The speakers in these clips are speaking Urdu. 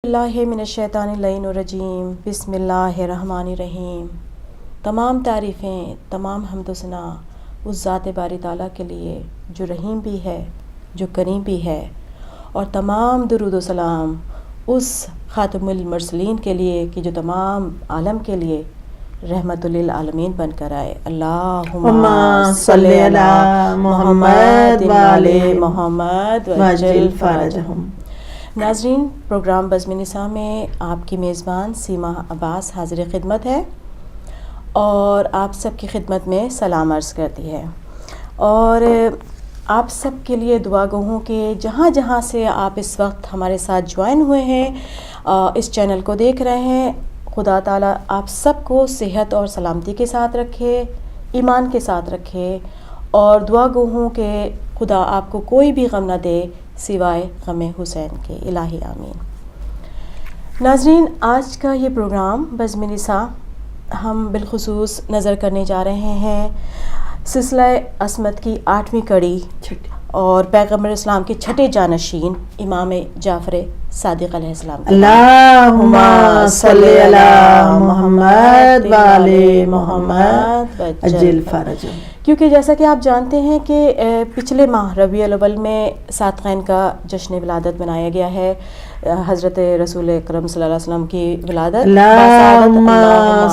اللہ من الشیطان اللعین الرجیم، بسم اللہ الرحمن الرحیم۔ تمام تعریفیں، تمام حمد و ثنا اس ذات باری تعالیٰ کے لیے جو رحیم بھی ہے، جو کریم بھی ہے، اور تمام درود و سلام اس خاتم المرسلین کے لیے کہ جو تمام عالم کے لیے رحمت للعالمین بن کر آئے۔ اللہم صلی علی محمد وعلی محمد وجل فرجہم۔ ناظرین، پروگرام بزم نساء میں آپ کی میزبان سیما عباس حاضر خدمت ہے اور آپ سب کی خدمت میں سلام عرض کرتی ہے، اور آپ سب کے لیے دعا گو ہوں کہ جہاں جہاں سے آپ اس وقت ہمارے ساتھ جوائن ہوئے ہیں، اس چینل کو دیکھ رہے ہیں، خدا تعالیٰ آپ سب کو صحت اور سلامتی کے ساتھ رکھے، ایمان کے ساتھ رکھے، اور دعا گو ہوں کہ خدا آپ کو کوئی بھی غم نہ دے سوائے غم حسین کے، الہی آمین۔ ناظرین، آج کا یہ پروگرام بزم نساء ہم بالخصوص نظر کرنے جا رہے ہیں سلسلہ عصمت کی 8ویں کڑی اور پیغمبر اسلام کے چھٹے جانشین امام جعفر صادق علیہ السلام۔ اللہم صلی علی محمد وعلی محمد وعجل فرجہم۔ کیونکہ جیسا کہ آپ جانتے ہیں کہ پچھلے ماہ ربیع الاول میں صادقین کا جشن ولادت منایا گیا ہے، حضرت رسول اکرم صلی اللہ علیہ وسلم کی ولادت۔ اللہم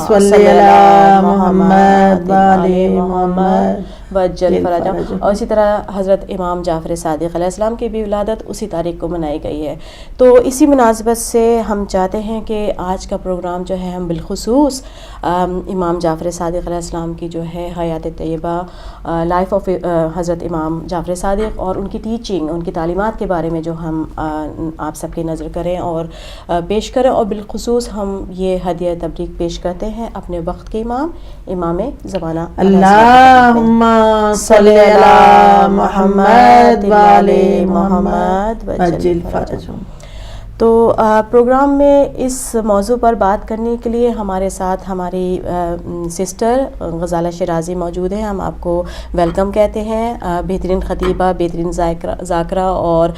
صلی علی محمد وعلی محمد وجل فرجہم، اور اسی طرح حضرت امام جعفر صادق علیہ السلام کی بھی ولادت اسی تاریخ کو منائی گئی ہے۔ تو اسی مناسبت سے ہم چاہتے ہیں کہ آج کا پروگرام جو ہے ہم بالخصوص امام جعفر صادق علیہ السلام کی جو ہے حیات طیبہ، لائف آف حضرت امام جعفر صادق اور ان کی ٹیچنگ، ان کی تعلیمات کے بارے میں جو ہم آپ سب کی نظر کریں اور پیش کریں، اور بالخصوص ہم یہ ہدیہ تبریک پیش کرتے ہیں اپنے وقت کے امام زمانہ اللہم صلی علی محمد وعلی محمد وعجل فرجہم۔ تو پروگرام میں اس موضوع پر بات کرنے کے لیے ہمارے ساتھ ہماری سسٹر غزالہ شیرازی موجود ہیں۔ ہم آپ کو ویلکم کہتے ہیں، بہترین خطیبہ، بہترین ذاکرہ اور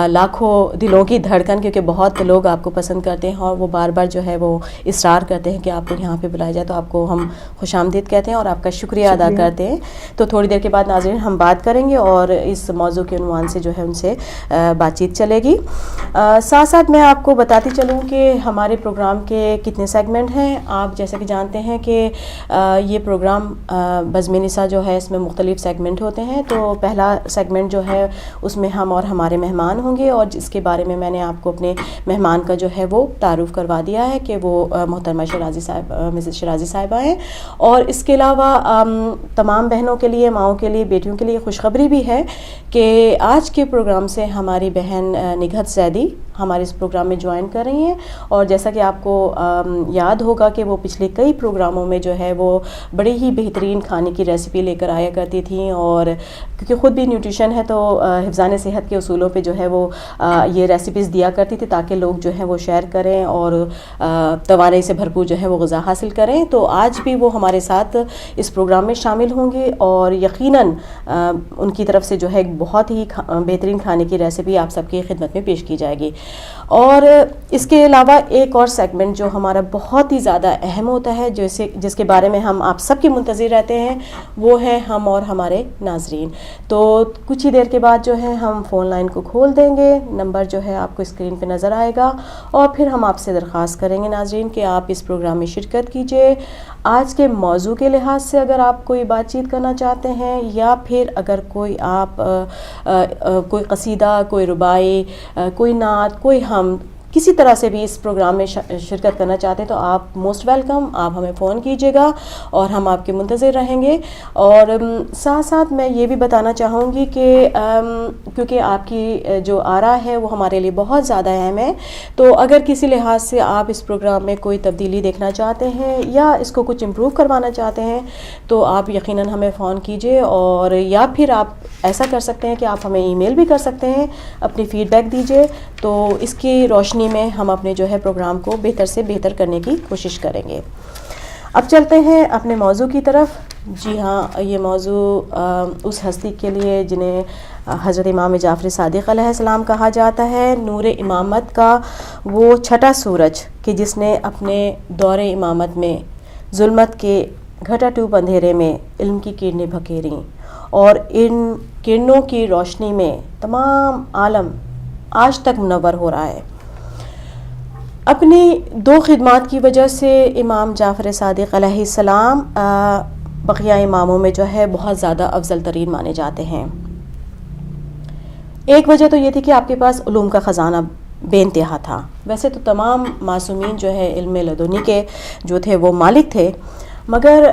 لاکھوں دلوں کی دھڑکن، کیونکہ بہت لوگ آپ کو پسند کرتے ہیں اور وہ بار بار جو ہے وہ اصرار کرتے ہیں کہ آپ کو یہاں پہ بلایا جائے، تو آپ کو ہم خوش آمدید کہتے ہیں اور آپ کا شکریہ ادا کرتے ہیں۔ تو تھوڑی دیر کے بعد ناظرین ہم بات کریں گے اور اس موضوع کے عنوان سے جو ہے ان سے بات چیت چلے گی۔ ساتھ ساتھ میں آپ کو بتاتی چلوں کہ ہمارے پروگرام کے کتنے سیگمنٹ ہیں۔ آپ جیسا کہ جانتے ہیں کہ یہ پروگرام بزم نساء جو ہے اس میں مختلف سیگمنٹ ہوتے ہیں۔ تو پہلا سیگمنٹ جو ہے اس میں ہم اور ہمارے مہمان ہوں گے، اور جس کے بارے میں میں نے آپ کو اپنے مہمان کا جو ہے وہ تعارف کروا دیا ہے کہ وہ محترمہ شیرازی صاحب، مسز شیرازی صاحبہ ہیں۔ اور اس کے علاوہ تمام بہنوں کے لیے، ماؤں کے لیے، بیٹیوں کے لیے خوشخبری بھی ہے کہ آج کے پروگرام سے ہماری بہن نگہت زیدی ہمارے اس پروگرام میں جوائن کر رہی ہیں، اور جیسا کہ آپ کو یاد ہوگا کہ وہ پچھلے کئی پروگراموں میں جو ہے وہ بڑے ہی بہترین کھانے کی ریسیپی لے کر آیا کرتی تھیں، اور کیونکہ خود بھی نیوٹریشن ہے تو حفظان صحت کے اصولوں پہ جو ہے وہ یہ ریسیپیز دیا کرتی تھی تاکہ لوگ جو ہے وہ شیئر کریں اور توانائی سے بھرپور جو ہے وہ غذا حاصل کریں۔ تو آج بھی وہ ہمارے ساتھ اس پروگرام میں شامل ہوں گے، اور یقیناً ان کی طرف سے جو ہے ایک بہت ہی بہترین کھانے کی ریسیپی آپ سب کی خدمت میں پیش کی جائے گی۔ اور اس کے علاوہ ایک اور سیگمنٹ جو ہمارا بہت ہی زیادہ اہم ہوتا ہے، جس کے بارے میں ہم آپ سب کی منتظر رہتے ہیں، وہ ہے ہم اور ہمارے ناظرین۔ تو کچھ ہی دیر کے بعد جو ہے ہم فون لائن کو کھول دیں گے، نمبر جو ہے آپ کو اسکرین پہ نظر آئے گا، اور پھر ہم آپ سے درخواست کریں گے ناظرین کہ آپ اس پروگرام میں شرکت کیجیے۔ آج کے موضوع کے لحاظ سے اگر آپ کوئی بات چیت کرنا چاہتے ہیں، یا پھر اگر کوئی آپ کوئی قصیدہ، کوئی ربائی، کوئی نعت، کوئی حمد، کسی طرح سے بھی اس پروگرام میں شرکت کرنا چاہتے ہیں تو آپ موسٹ ویلکم، آپ ہمیں فون کیجیے گا اور ہم آپ کے منتظر رہیں گے۔ اور ساتھ ساتھ میں یہ بھی بتانا چاہوں گی کہ کیونکہ آپ کی جو آرا ہے وہ ہمارے لیے بہت زیادہ اہم ہے، تو اگر کسی لحاظ سے آپ اس پروگرام میں کوئی تبدیلی دیکھنا چاہتے ہیں یا اس کو کچھ امپروو کروانا چاہتے ہیں تو آپ یقیناً ہمیں فون کیجیے، اور یا پھر آپ ایسا کر سکتے ہیں کہ آپ ہمیں ای میل بھی کر سکتے ہیں، اپنی فیڈ بیک دیجیے، تو اس کی روشنی میں ہم اپنے جو ہے پروگرام کو بہتر سے بہتر کرنے کی کوشش کریں گے۔ اب چلتے ہیں اپنے موضوع کی طرف. جی ہاں، یہ موضوع اس ہستی کے لیے جنہیں حضرت امام جعفر صادق علیہ السلام کہا جاتا ہے، نور امامت کا وہ چھٹا سورج کہ جس نے اپنے دور امامت میں ظلمت کے گھٹا ٹوپ اندھیرے میں علم کی کرنیں بکھیریں، اور ان کرنوں کی روشنی میں تمام عالم آج تک منور ہو رہا ہے. اپنی 2 خدمات کی وجہ سے امام جعفر صادق علیہ السلام بقیہ اماموں میں جو ہے بہت زیادہ افضل ترین مانے جاتے ہیں. ایک وجہ تو یہ تھی کہ آپ کے پاس علوم کا خزانہ بے انتہا تھا. ویسے تو تمام معصومین جو ہے علم لدنی کے جو تھے وہ مالک تھے، مگر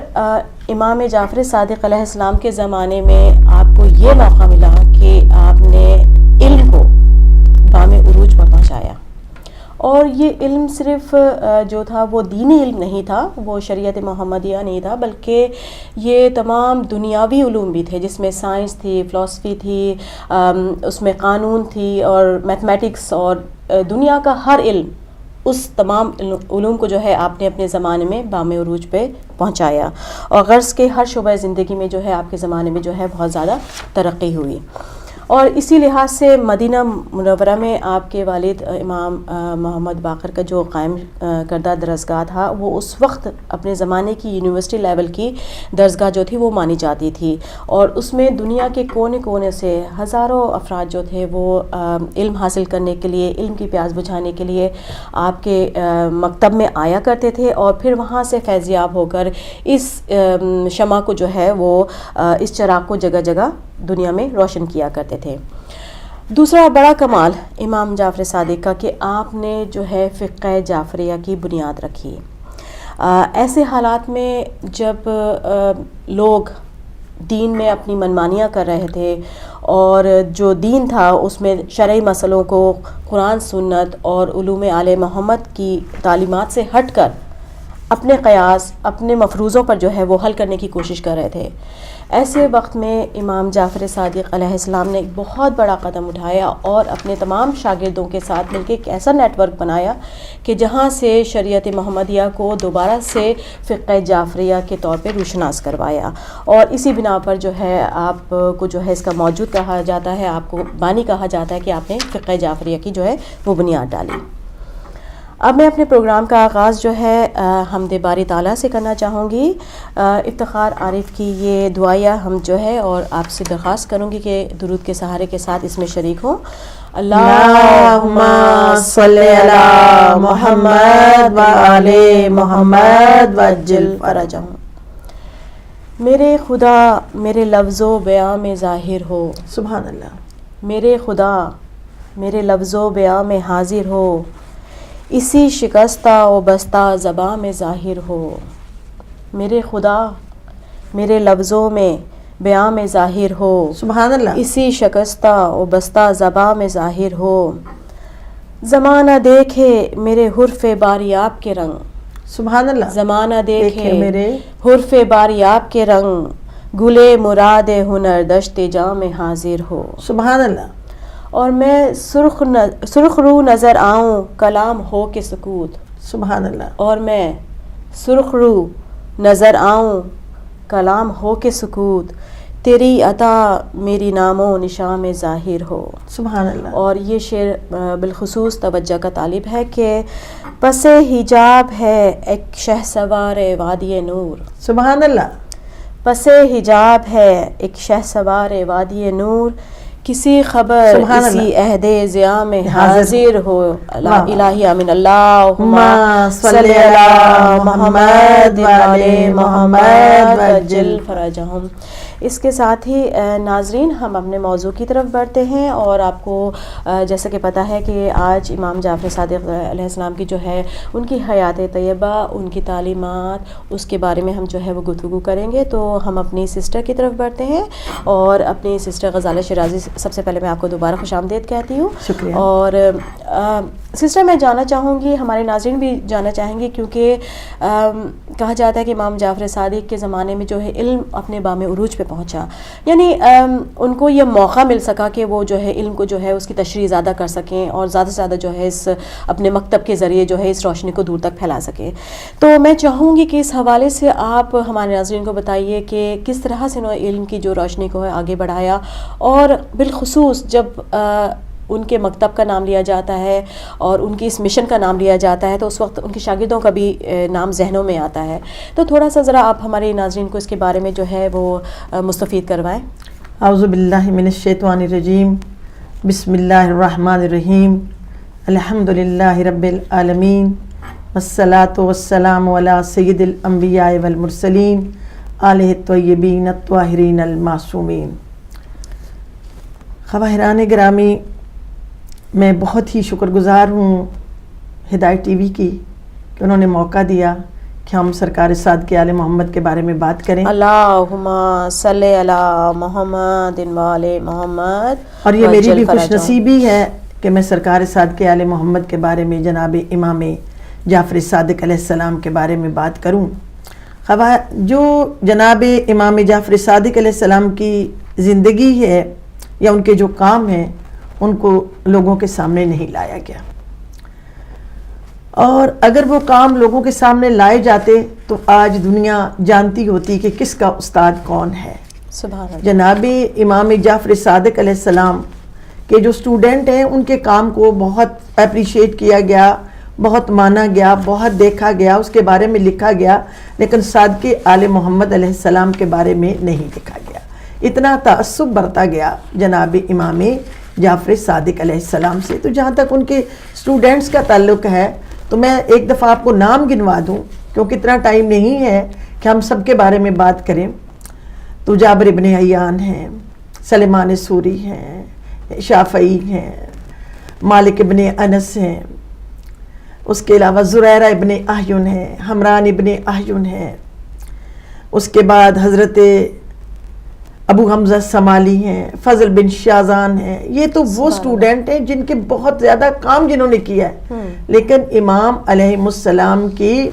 امام جعفر صادق علیہ السلام کے زمانے میں آپ کو یہ موقع ملا کہ آپ نے علم کو بام عروج پر پہنچایا. اور یہ علم صرف جو تھا وہ دینی علم نہیں تھا، وہ شریعت محمدیہ نہیں تھا، بلکہ یہ تمام دنیاوی علوم بھی تھے، جس میں سائنس تھی، فلسفی تھی، اس میں قانون تھی، اور میتھمیٹکس، اور دنیا کا ہر علم. اس تمام علوم کو جو ہے آپ نے اپنے زمانے میں بام عروج پہ پہنچایا، اور غرض کے ہر شعبہ زندگی میں جو ہے آپ کے زمانے میں جو ہے بہت زیادہ ترقی ہوئی. اور اسی لحاظ سے مدینہ منورہ میں آپ کے والد امام محمد باقر کا جو قائم کردہ درسگاہ تھا، وہ اس وقت اپنے زمانے کی یونیورسٹی لیول کی درسگاہ جو تھی وہ مانی جاتی تھی، اور اس میں دنیا کے کونے کونے سے ہزاروں افراد جو تھے وہ علم حاصل کرنے کے لیے، علم کی پیاس بجھانے کے لیے آپ کے مکتب میں آیا کرتے تھے، اور پھر وہاں سے فیضیاب ہو کر اس شمع کو جو ہے وہ اس چراغ کو جگہ جگہ دنیا میں روشن کیا کرتے تھے. دوسرا بڑا کمال امام جعفر صادق کا کہ آپ نے جو ہے فقہ جعفریہ کی بنیاد رکھی. ایسے حالات میں جب لوگ دین میں اپنی منمانیاں کر رہے تھے، اور جو دین تھا اس میں شرعی مسئلوں کو قرآن سنت اور علوم آل محمد کی تعلیمات سے ہٹ کر اپنے قیاس، اپنے مفروضوں پر جو ہے وہ حل کرنے کی کوشش کر رہے تھے، ایسے وقت میں امام جعفر صادق علیہ السلام نے ایک بہت بڑا قدم اٹھایا، اور اپنے تمام شاگردوں کے ساتھ مل کے ایک ایسا نیٹ ورک بنایا کہ جہاں سے شریعت محمدیہ کو دوبارہ سے فقہ جعفریہ کے طور پہ روشناس کروایا. اور اسی بنا پر جو ہے آپ کو جو ہے اس کا موجود کہا جاتا ہے، آپ کو بانی کہا جاتا ہے کہ آپ نے فقہ جعفریہ کی جو ہے وہ بنیاد ڈالی. اب میں اپنے پروگرام کا آغاز جو ہے حمد باری تعالیٰ سے کرنا چاہوں گی. افتخار عارف کی یہ دعائیہ ہم جو ہے، اور آپ سے درخواست کروں گی کہ درود کے سہارے کے ساتھ اس میں شریک ہوں. اللہم صلی علی محمد و آل محمد وعجل فرجہم. میرے خدا میرے لفظ و بیاں میں ظاہر ہو. سبحان اللہ. میرے خدا میرے لفظ و بیاں میں حاضر ہو، اسی شکستہ و بستہ زباں میں ظاہر ہو. میرے خدا میرے لفظوں میں بیاں میں ظاہر ہو. سبحان اللہ. اسی شکستہ و بستہ زباں میں ظاہر ہو. زمانہ دیکھے میرے حرف باریاب کے رنگ. سبحان اللہ. زمانہ دیکھے میرے حرف باریاب کے رنگ، گلے مراد ہنر دشت جاں میں حاضر ہو. سبحان اللہ. اور میں سرخ رو نظر آؤں کلام ہو کے سکوت. سبحان اللہ. اور میں سرخ رو نظر آؤں کلام ہو کے سکوت، تیری عطا میری نام و نشاں میں ظاہر ہو. سبحان اللہ. اور یہ شعر بالخصوص توجہ کا طالب ہے کہ پس حجاب ہے ایک شہسوار وادی نور. سبحان اللہ. پس حجاب ہے ایک شہسوار وادی نور، کسی خبر اسی عہد ضیاء میں حاضر ہو. الہی آمین. اللہم صلی علی محمد و آل محمد وعجل فرجہم. اس کے ساتھ ہی ناظرین ہم اپنے موضوع کی طرف بڑھتے ہیں، اور آپ کو جیسا کہ پتہ ہے کہ آج امام جعفر صادق علیہ السلام کی جو ہے ان کی حیات طیبہ، ان کی تعلیمات، اس کے بارے میں ہم جو ہے وہ گفتگو کریں گے. تو ہم اپنی سسٹر کی طرف بڑھتے ہیں، اور اپنی سسٹر غزالہ شیرازی سب سے پہلے میں آپ کو دوبارہ خوش آمدید کہتی ہوں. شکریہ. اور سسٹر میں جاننا چاہوں گی، ہمارے ناظرین بھی جاننا چاہیں گے، کیونکہ کہا جاتا ہے کہ امام جعفر صادق کے زمانے میں جو ہے علم اپنے بام عروج پہ پہنچا، یعنی ان کو یہ موقع مل سکا کہ وہ جو ہے علم کو جو ہے اس کی تشریح زیادہ کر سکیں اور زیادہ سے زیادہ جو ہے اس اپنے مکتب کے ذریعے جو ہے اس روشنی کو دور تک پھیلا سکیں. تو میں چاہوں گی کہ اس حوالے سے آپ ہمارے ناظرین کو بتائیے کہ کس طرح سے انہوں نے علم کی جو روشنی کو ہے آگے بڑھایا، اور بالخصوص جب ان کے مکتب کا نام لیا جاتا ہے اور ان کی اس مشن کا نام لیا جاتا ہے تو اس وقت ان کے شاگردوں کا بھی نام ذہنوں میں آتا ہے. تو تھوڑا سا ذرا آپ ہمارے ناظرین کو اس کے بارے میں جو ہے وہ مستفید کروائیں. اعوذ باللہ من الشیطان الرجیم، بسم اللہ الرحمن الرحیم، الحمد للہ رب العالمین، والصلاة والسلام علی سید الانبیاء والمرسلین، آلہ الطیبین الطاہرین المعصومین. خواہران گرامی، میں بہت ہی شکر گزار ہوں ہدایت ٹی وی کی کہ انہوں نے موقع دیا کہ ہم سرکار صادق آل محمد کے بارے میں بات کریں. اللہم صلی علی محمد و آل محمد. اور یہ میری بھی خوش نصیبی ہے کہ میں سرکار صادق آل محمد کے بارے میں جناب امام جعفر صادق علیہ السلام کے بارے میں بات کروں. جو جناب امام جعفر صادق علیہ السلام کی زندگی ہے یا ان کے جو کام ہیں ان کو لوگوں کے سامنے نہیں لایا گیا، اور اگر وہ کام لوگوں کے سامنے لائے جاتے تو آج دنیا جانتی ہوتی کہ کس کا استاد کون ہے. سبحان اللہ. جناب امام جعفر صادق علیہ السلام کے جو اسٹوڈنٹ ہیں ان کے کام کو بہت اپریشیٹ کیا گیا، بہت مانا گیا، بہت دیکھا گیا، اس کے بارے میں لکھا گیا، لیکن صادق آل محمد علیہ السلام کے بارے میں نہیں لکھا گیا. اتنا تعصب برتا گیا جناب امام جعفر صادق علیہ السلام سے. تو جہاں تک ان کے اسٹوڈنٹس کا تعلق ہے تو میں ایک دفعہ آپ کو نام گنوا دوں کیونکہ اتنا ٹائم نہیں ہے کہ ہم سب کے بارے میں بات کریں. تو جابر ابن حیان ہیں، سلیمان سوری ہیں، شافعی ہیں، مالک ابن انس ہیں، اس کے علاوہ زریرہ ابن احیون ہیں، حمران ابن احیون ہیں، اس کے بعد حضرت ابو حمزہ سمالی ہیں، فضل بن شازان ہیں. یہ تو وہ اسٹوڈنٹ ہیں جن کے بہت زیادہ کام جنہوں نے کیا ہے، لیکن امام علیہ السلام کی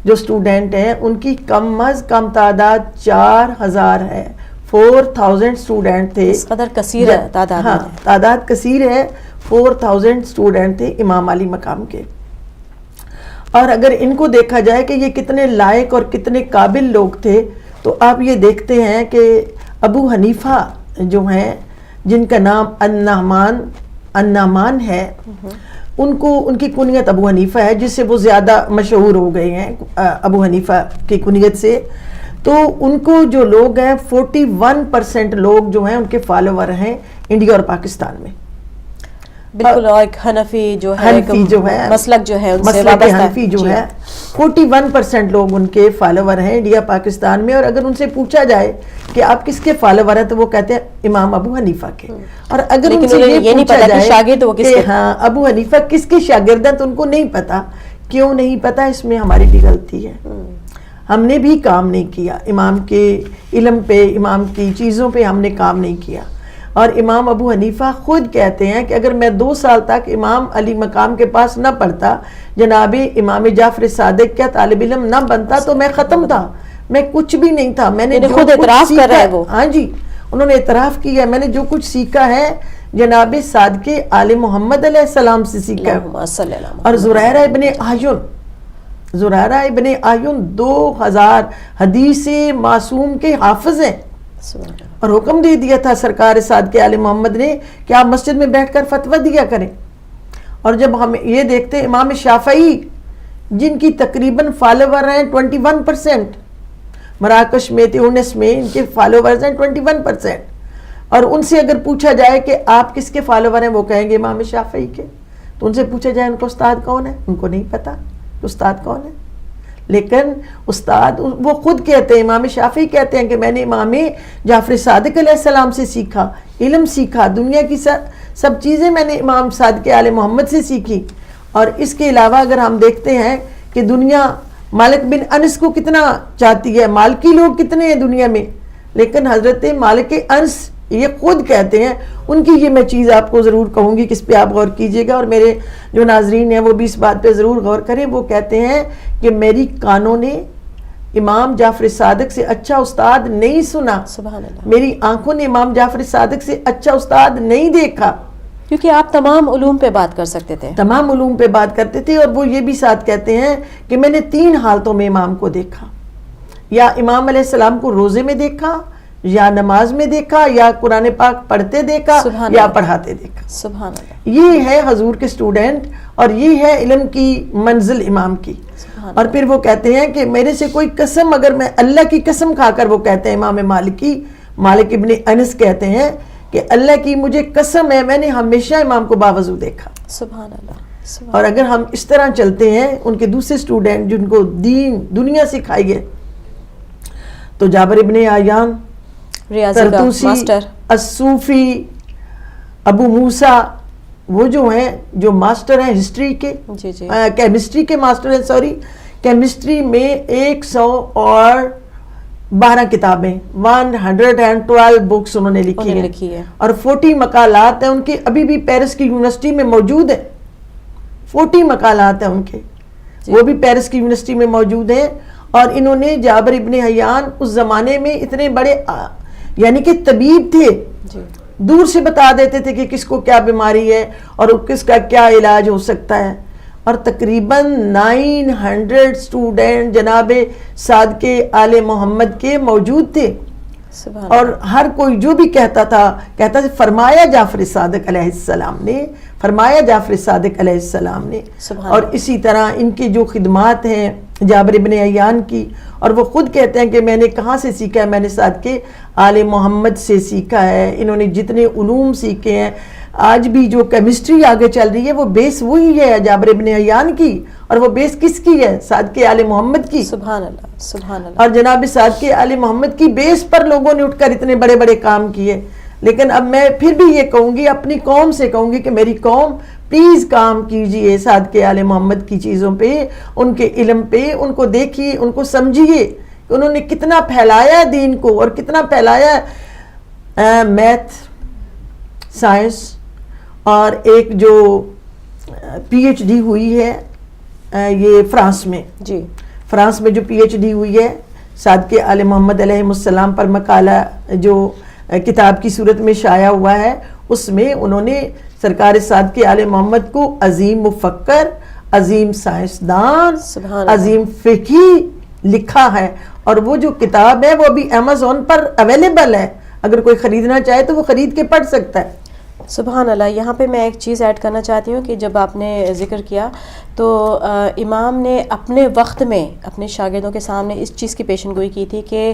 جو اسٹوڈنٹ ہیں ان کی کم از کم تعداد 4000 ہے. 4000 اسٹوڈنٹ تھے. اس قدر کثیر ہے تعداد. ہاں، تعداد کثیر ہے. 4000 اسٹوڈنٹ تھے امام علی مقام کے. اور اگر ان کو دیکھا جائے کہ یہ کتنے لائق اور کتنے قابل لوگ تھے تو آپ یہ دیکھتے ہیں کہ ابو حنیفہ جو ہیں جن کا نام النعمان ہے، ان کی کنیت ابو حنیفہ ہے جس سے وہ زیادہ مشہور ہو گئے ہیں ابو حنیفہ کی کنیت سے. تو ان کو جو لوگ ہیں 41% لوگ جو ہیں ان کے فالوور ہیں انڈیا اور پاکستان میں. بالکل. اور ایک حنفی جو ہے مسلک جو ہے ان سے وابستہ حنفی جو ہے 41% لوگ ان کے فالوور ہیں انڈیا پاکستان میں. اور اگر ان سے پوچھا جائے کہ آپ کس کے فالوور ہیں تو وہ کہتے ہیں امام ابو حنیفہ کے. اور اگر ان سے یہ پوچھا جائے کہ ہاں ابو حنیفہ کس کے شاگرد ہیں تو ان کو نہیں پتا. کیوں نہیں پتا؟ اس میں ہماری بھی غلطی ہے. ہم نے بھی کام نہیں کیا امام کے علم پہ، امام کی چیزوں پہ ہم نے کام نہیں کیا. اور امام ابو حنیفہ خود کہتے ہیں کہ اگر میں 2 سال تک امام علی مقام کے پاس نہ پڑھتا، جناب امام جعفر صادق کا طالب علم نہ بنتا تو میں ختم تھا، میں کچھ بھی نہیں تھا. میں نے خود اعتراف کر رہا ہے وہ. ہاں جی، انہوں نے اعتراف کیا ہے میں نے جو کچھ سیکھا ہے جناب صادق آل محمد علیہ السلام سے سیکھا ہے. اور زریرہ ابن احیون 2000 حدیث معصوم کے حافظ ہیں. اور حکم دے دیا تھا سرکار صادق آل محمد نے کہ آپ مسجد میں بیٹھ کر فتویٰ دیا کریں. اور جب ہم یہ دیکھتے امام شافعی جن کی تقریباً فالوور ہیں 21%، مراکش میں تیونس میں ان کے فالوورز ہیں 21%. اور ان سے اگر پوچھا جائے کہ آپ کس کے فالوور ہیں وہ کہیں گے امام شافعی کے. تو ان سے پوچھا جائے ان کو استاد کون ہے، ان کو نہیں پتا استاد کون ہے. لیکن استاد وہ خود کہتے ہیں، امام شافعی کہتے ہیں کہ میں نے امام جعفر صادق علیہ السلام سے سیکھا، علم سیکھا، دنیا کی سب چیزیں میں نے امام صادق آل محمد سے سیکھی. اور اس کے علاوہ اگر ہم دیکھتے ہیں کہ دنیا مالک بن انس کو کتنا چاہتی ہے، مالکی لوگ کتنے ہیں دنیا میں، لیکن حضرت مالک انس یہ خود کہتے ہیں. ان کی یہ میں چیز آپ کو ضرور کہوں گی کہ اس پہ آپ غور کیجئے گا اور میرے جو ناظرین ہیں وہ بھی اس بات پہ ضرور غور کریں. وہ کہتے ہیں کہ میری کانوں نے امام جعفر صادق سے اچھا استاد نہیں سنا, سبحان اللہ, میری آنکھوں نے امام جعفر صادق سے اچھا استاد نہیں دیکھا, کیونکہ آپ تمام علوم پہ بات کر سکتے تھے, تمام علوم پہ بات کرتے تھے. اور وہ یہ بھی ساتھ کہتے ہیں کہ میں نے 3 حالتوں میں امام کو دیکھا, یا امام علیہ السلام کو روزے میں دیکھا, یا نماز میں دیکھا, یا قرآن پاک پڑھتے دیکھا, یا پڑھاتے دیکھا. سبحان اللہ, یہ ہے حضور کے اسٹوڈنٹ, اور یہ ہے علم کی منزل امام کی. اور پھر وہ کہتے ہیں کہ میرے سے کوئی قسم, اگر میں اللہ کی قسم کھا کر, وہ کہتے ہیں امام مالک ابن انس کہتے ہیں کہ اللہ کی مجھے قسم ہے, میں نے ہمیشہ امام کو باوضو دیکھا. سبحان اللہ. اور اگر ہم اس طرح چلتے ہیں, ان کے دوسرے اسٹوڈنٹ جن کو دین دنیا سکھائی ہے, تو جابر ابن عیان, ترتوسی, الصوفی, ابو موسیٰ, وہ جو ہیں جو ماسٹر ہیں ہسٹری کے, کیمسٹری کے ماسٹر ہیں, سوری کیمسٹری میں 112 کتابیں, 112 بکس انہوں نے لکھی ہیں, اور 40 مقالات ہیں ان کے, ابھی بھی پیرس کی یونیورسٹی میں موجود ہیں. 40 مقالات ہیں ان کے, وہ بھی پیرس کی یونیورسٹی میں موجود ہیں. اور انہوں نے, جابر ابن حیان اس زمانے میں اتنے بڑے یعنی کہ طبیب تھے, دور سے بتا دیتے تھے کہ کس کو کیا بیماری ہے اور کس کا کیا علاج ہو سکتا ہے. اور تقریباً 900 اسٹوڈنٹ جناب صادق آل محمد کے موجود تھے. اور ہر کوئی جو بھی کہتا تھا فرمایا جعفر صادق علیہ السلام نے, فرمایا جعفر صادق علیہ السلام نے. اور اسی طرح ان کی جو خدمات ہیں جابر ابن عیان کی, اور وہ خود کہتے ہیں کہ میں نے کہاں سے سیکھا ہے, میں نے صادق آل محمد سے سیکھا ہے. انہوں نے جتنے علوم سیکھے ہیں, آج بھی جو کیمسٹری آگے چل رہی ہے وہ بیس وہی ہے جابر ابن عیان کی, اور وہ بیس کس کی ہے؟ صادق آل محمد کی. سبحان اللہ, سبحان اللہ. اور جناب صادق آل محمد کی بیس پر لوگوں نے اٹھ کر اتنے بڑے بڑے کام کیے. لیکن اب میں پھر بھی یہ کہوں گی, اپنی قوم سے کہوں گی کہ میری قوم پلیز کام کیجئے صادق آل محمد کی چیزوں پہ, ان کے علم پہ, ان کو دیکھیے, ان کو سمجھیے کہ انہوں نے کتنا پھیلایا دین کو, اور کتنا پھیلایا میتھ, سائنس. اور ایک جو پی ایچ ڈی ہوئی ہے یہ فرانس میں, فرانس میں جو پی ایچ ڈی ہوئی ہے صادق آل محمد علیہ السلام پر مقالہ جو کتاب کی صورت میں شائع ہوا ہے, اس میں انہوں نے سرکار صادق آل محمد کو عظیم مفکر, عظیم سائنسدان, عظیم فقی لکھا ہے. اور وہ جو کتاب ہے وہ ابھی امیزون پر اویلیبل ہے, اگر کوئی خریدنا چاہے تو وہ خرید کے پڑھ سکتا ہے. سبحان اللہ. یہاں پہ میں ایک چیز ایڈ کرنا چاہتی ہوں کہ جب آپ نے ذکر کیا تو امام نے اپنے وقت میں اپنے شاگردوں کے سامنے اس چیز کی پیشن گوئی کی تھی کہ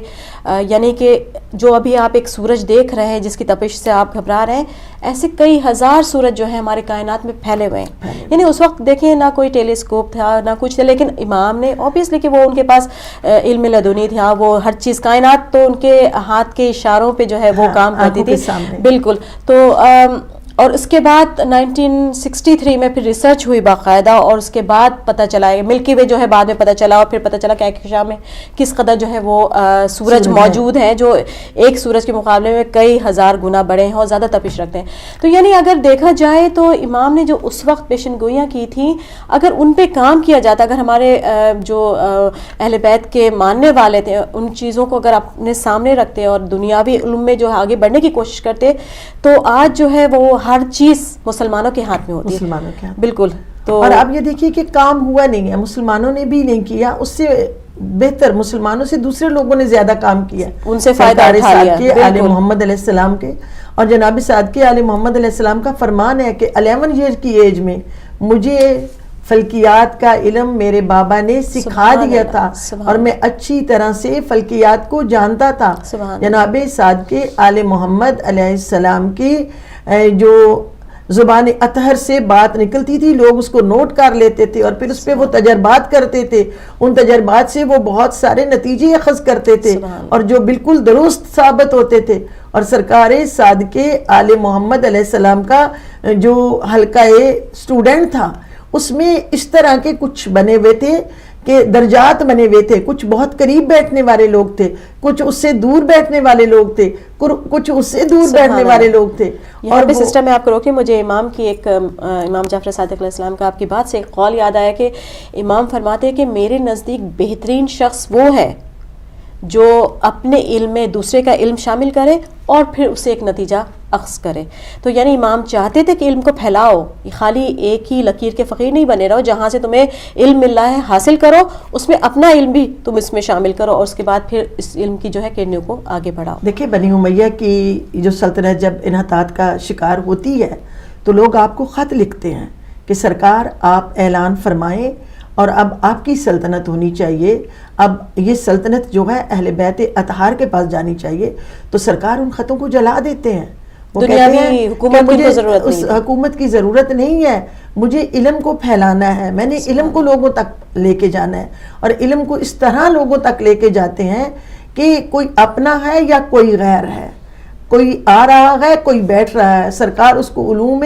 یعنی کہ جو ابھی آپ ایک سورج دیکھ رہے ہیں جس کی تپش سے آپ گھبرا رہے ہیں, ایسے کئی ہزار سورج جو ہیں ہمارے کائنات میں پھیلے ہوئے ہیں. یعنی اس وقت دیکھیں نہ کوئی ٹیلیسکوپ تھا نہ کچھ تھا, لیکن امام نے اوبیسلی کہ وہ ان کے پاس علم لدنی تھا, وہ ہر چیز کائنات تو ان کے ہاتھ کے اشاروں پہ جو ہے وہ کام کرتی تھی. بالکل. تو اور اس کے بعد 1963 میں پھر ریسرچ ہوئی باقاعدہ, اور اس کے بعد پتہ چلا ہے ملکی وے جو ہے بعد میں پتہ چلا, اور پھر پتہ چلا کہ کہکشاں میں کس قدر جو ہے وہ سورج موجود ہیں جو ایک سورج کے مقابلے میں کئی ہزار گنا بڑے ہیں اور زیادہ تپش رکھتے ہیں. تو یعنی اگر دیکھا جائے تو امام نے جو اس وقت پیشن گوئیاں کی تھیں, اگر ان پہ کام کیا جاتا, اگر ہمارے جو اہل بیت کے ماننے والے تھے ان چیزوں کو اگر اپنے سامنے رکھتے اور دنیاوی علوم میں جو آگے بڑھنے کی کوشش کرتے, تو آج جو ہے وہ ہر چیز مسلمانوں کے ہاتھ میں ہوتی ہے. بالکل. تو اور آپ یہ دیکھیے کہ کام ہوا نہیں ہے, مسلمانوں نے بھی نہیں کیا, اس سے بہتر مسلمانوں سے دوسرے لوگوں نے زیادہ کام کیا, ان سے فائدہ اٹھا لیا. صادق آل محمد علیہ السلام کے. اور جناب صادق آل محمد علیہ السلام کا فرمان ہے کہ 11 ایئر کی ایج میں مجھے فلکیات کا علم میرے بابا نے سکھا دیا تھا, اور میں اچھی طرح سے فلکیات کو جانتا تھا. جناب صادق آل محمد علیہ السلام کی جو زبان اطہر سے بات نکلتی تھی, لوگ اس کو نوٹ کر لیتے تھے, اور پھر اس پہ وہ تجربات کرتے تھے, ان تجربات سے وہ بہت سارے نتیجے اخذ کرتے تھے, اور جو بالکل درست ثابت ہوتے تھے. اور سرکار صادق آل محمد علیہ السلام کا جو حلقہ اسٹوڈنٹ تھا, اس میں اس طرح کے کچھ بنے ہوئے تھے کہ درجات بنے ہوئے تھے, کچھ بہت قریب بیٹھنے والے لوگ تھے, کچھ اس سے دور بیٹھنے والے لوگ تھے, کچھ اس سے دور بیٹھنے والے لوگ تھے. اور بھی سسٹم میں آپ کو روکیں, مجھے امام کی ایک امام جعفر صادق علیہ السلام کا آپ کی بات سے ایک قول یاد آیا کہ امام فرماتے ہیں کہ میرے نزدیک بہترین شخص وہ ہے جو اپنے علم میں دوسرے کا علم شامل کرے اور پھر اسے ایک نتیجہ اخذ کرے. تو یعنی امام چاہتے تھے کہ علم کو پھیلاؤ, خالی ایک ہی لکیر کے فقیر نہیں بنے رہو, جہاں سے تمہیں علم مل رہا ہے حاصل کرو, اس میں اپنا علم بھی تم اس میں شامل کرو, اور اس کے بعد پھر اس علم کی جو ہے کرنیوں کو آگے بڑھاؤ. دیکھیں بنی امیہ کی جو سلطنت جب انحطاط کا شکار ہوتی ہے تو لوگ آپ کو خط لکھتے ہیں کہ سرکار آپ اعلان فرمائیں اور اب آپ کی سلطنت ہونی چاہیے, اب یہ سلطنت جو ہے اہل بیت اطہار کے پاس جانی چاہیے. تو سرکار ان خطوں کو جلا دیتے ہیں, وہ کہتے ہیں حکومت کہ مجھے ضرورت اس حکومت کی ضرورت نہیں ہے, مجھے علم کو پھیلانا ہے, میں نے علم کو لوگوں تک لے کے جانا ہے. اور علم کو اس طرح لوگوں تک لے کے جاتے ہیں کہ کوئی اپنا ہے یا کوئی غیر ہے, کوئی آ رہا ہے کوئی بیٹھ رہا ہے, سرکار اس کو علوم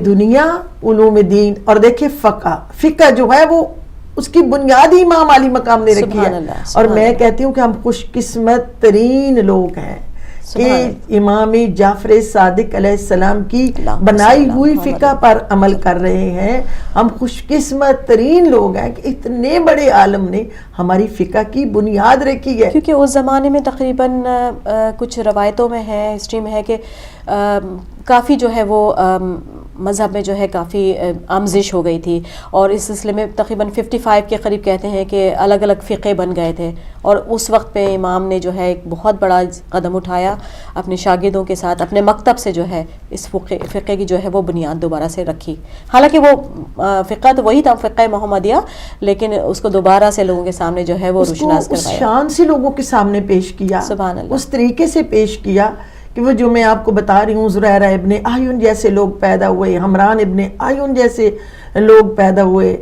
دنیا, علوم دین, اور دیکھیں فقہ جو ہے وہ اس کی بنیادی امام علی مقام نے رکھی ہے. اور میں کہتی ہوں کہ ہم خوش قسمت ترین لوگ ہیں کہ امام جعفر صادق علیہ السلام کی بنائی ہوئی فقہ پر عمل کر رہے ہیں. ہم خوش قسمت ترین لوگ ہیں کہ اتنے بڑے عالم نے ہماری فقہ کی بنیاد رکھی ہے. کیونکہ اس زمانے میں تقریباً کچھ روایتوں میں ہے, ہسٹری میں ہے کہ کافی جو ہے وہ مذہب میں جو ہے کافی آمزش ہو گئی تھی, اور اس سلسلے میں تقریباً 55 کے قریب کہتے ہیں کہ الگ الگ فقے بن گئے تھے. اور اس وقت پہ امام نے جو ہے ایک بہت بڑا قدم اٹھایا اپنے شاگردوں کے ساتھ, اپنے مکتب سے جو ہے اس فقے کی جو ہے وہ بنیاد دوبارہ سے رکھی. حالانکہ وہ فقہ تو وہی تھا, فقہ محمدیہ, لیکن اس کو دوبارہ سے لوگوں کے سامنے جو ہے وہ روشناس کروایا, اس شان سے لوگوں کے سامنے پیش کیا, سبحان اللہ, اس طریقے سے پیش کیا کہ وہ جو میں آپ کو بتا رہی ہوں, زریرہ ابن اعین جیسے لوگ پیدا ہوئے, حمران ابن اعین جیسے لوگ پیدا ہوئے,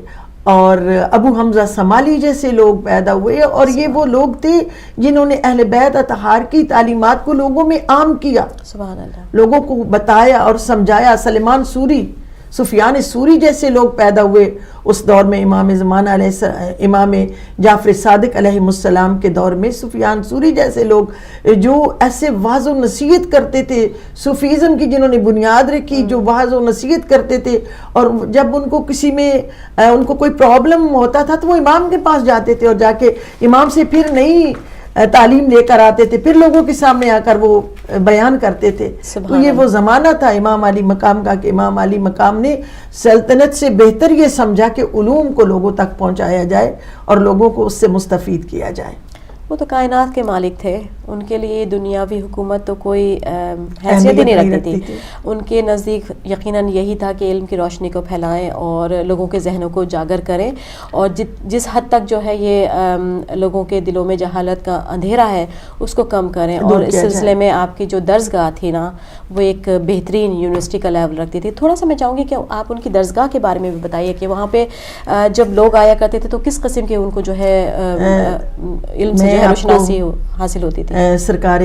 اور ابو حمزہ سمالی جیسے لوگ پیدا ہوئے. اور یہ وہ لوگ تھے جنہوں نے اہل بیت اطہار کی تعلیمات کو لوگوں میں عام کیا, سبحان اللہ, لوگوں کو بتایا اور سمجھایا. سلیمان سوری, سفیان سوری جیسے لوگ پیدا ہوئے اس دور میں, امام زمانہ امام جعفر صادق علیہ السلام کے دور میں سفیان سوری جیسے لوگ جو ایسے واعظ و نصیحت کرتے تھے, صوفیزم کی جنہوں نے بنیاد رکھی, جو واعظ و نصیحت کرتے تھے. اور جب ان کو کسی میں ان کو کوئی پرابلم ہوتا تھا تو وہ امام کے پاس جاتے تھے, اور جا کے امام سے پھر نئی تعلیم لے کر آتے تھے, پھر لوگوں کے سامنے آ کر وہ بیان کرتے تھے. تو یہ وہ زمانہ تھا امام علی مقام کا کہ امام علی مقام نے سلطنت سے بہتر یہ سمجھا کہ علوم کو لوگوں تک پہنچایا جائے اور لوگوں کو اس سے مستفید کیا جائے. وہ تو کائنات کے مالک تھے, ان کے لیے دنیاوی حکومت تو کوئی حیثیت ہی نہیں رکھتی تھی. ان کے نزدیک یقیناً یہی تھا کہ علم کی روشنی کو پھیلائیں اور لوگوں کے ذہنوں کو اجاگر کریں, اور جس حد تک جو ہے یہ لوگوں کے دلوں میں جہالت کا اندھیرا ہے اس کو کم کریں. اور اس سلسلے میں آپ کی جو درسگاہ تھی نا وہ ایک بہترین یونیورسٹی کا لیول رکھتی تھی. تھوڑا سا میں چاہوں گی کہ آپ ان کی درسگاہ کے بارے میں بھی بتائیے کہ وہاں پہ جب لوگ آیا کرتے تھے تو کس قسم کے ان کو جو ہے علم سے روشناسی حاصل ہوتی تھی. سرکار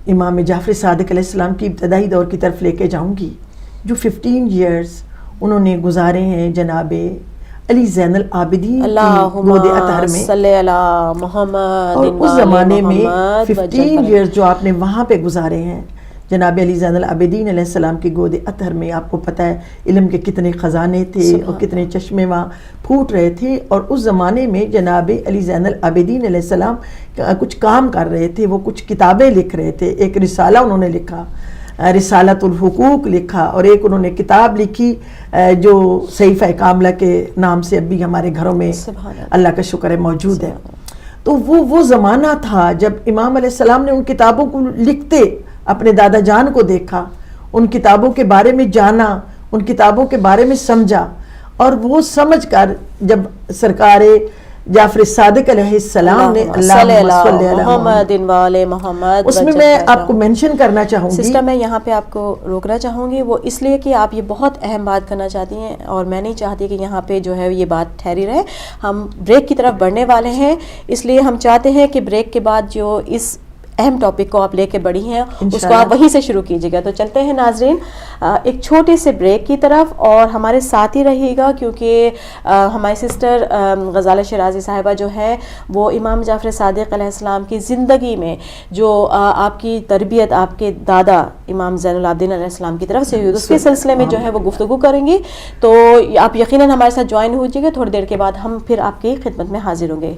امام جعفر صادق علیہ السلام کی ابتدائی دور کی طرف لے کے جاؤں گی, جو 15 ایئرز انہوں نے گزارے ہیں جناب علی زین العابدین کی گود اطہر میں, صلی اللہ محمد, اور اس زمانے میں 15 ایئرز جو آپ نے وہاں پہ گزارے ہیں جناب علی زین العابدین علیہ السلام کی گود اطہر میں, آپ کو پتہ ہے علم کے کتنے خزانے تھے اور کتنے چشمے وہاں پھوٹ رہے تھے. اور اس زمانے میں جناب علی زین العابدین علیہ السلام کچھ کام کر رہے تھے, وہ کچھ کتابیں لکھ رہے تھے. ایک رسالہ انہوں نے لکھا, رسالۃ الحقوق لکھا, اور ایک انہوں نے کتاب لکھی جو صحیفہ کاملہ کے نام سے اب بھی ہمارے گھروں میں اللہ کا شکر ہے موجود ہے. تو وہ زمانہ تھا جب امام علیہ السلام نے ان کتابوں کو لکھتے اپنے دادا جان کو دیکھا, ان کتابوں کے بارے میں جانا, ان کتابوں کے بارے میں سمجھا, اور وہ سمجھ کر جب سرکار جعفر صادق علیہ السلام نے محمد, اس میں آپ کو منشن کرنا چاہوں گی. سسٹر میں یہاں پہ آپ کو روکنا چاہوں گی, وہ اس لیے کہ آپ یہ بہت اہم بات کرنا چاہتی ہیں اور میں نہیں چاہتی کہ یہاں پہ جو ہے یہ بات ٹھہری رہے. ہم بریک کی طرف بڑھنے والے ہیں, اس لیے ہم چاہتے ہیں کہ بریک کے بعد جو اس اہم ٹاپک کو آپ لے کے بڑھی ہیں اس کو آپ وہیں سے شروع کیجیے گا. تو چلتے ہیں ناظرین ایک چھوٹے سے بریک کی طرف, اور ہمارے ساتھ ہی رہیے گا کیونکہ ہماری سسٹر غزالہ شیرازی صاحبہ جو ہے وہ امام جعفر صادق علیہ السلام کی زندگی میں جو آپ کی تربیت آپ کے دادا امام زین العابدین علیہ السلام کی طرف سے ہوئی, اس کے سلسلے میں جو ہے وہ گفتگو کریں گی. تو آپ یقیناً ہمارے ساتھ جوائن ہو جائیے گا. تھوڑی دیر کے بعد ہم پھر آپ کی خدمت میں حاضر ہوں گے.